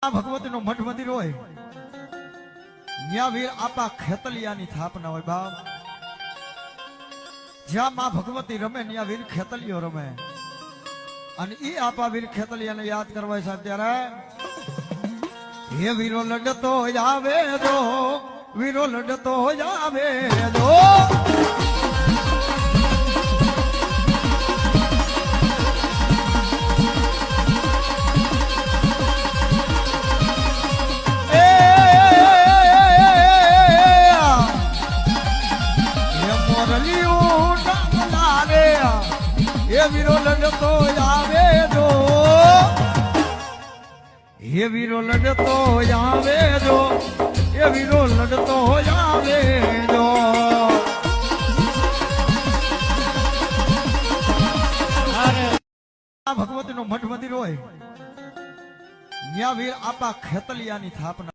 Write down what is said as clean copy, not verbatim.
ભગવતી નો મઠ મંદિર હોય ત્યાં વીર આપા ખેતલિયાની સ્થાપના હોય બાપ। જ્યાં માં ભગવતી રમે ત્યાં વીર ખેતલિયો રમે અને ઈ આપા વીર ખેતલિયાને યાદ કરવા સાહેબ ત્યારે હે વીરો લડતો આવે જો વીરો લડતો આવે જો हे वीरो लड़तो आवे जो हे वीरो लड़तो आवे जो हे वीरो लड़तो आवे जो भगवती नो मठ मंदिर होय ત્યાં વીર આપા ખેતલિયાની સ્થાપના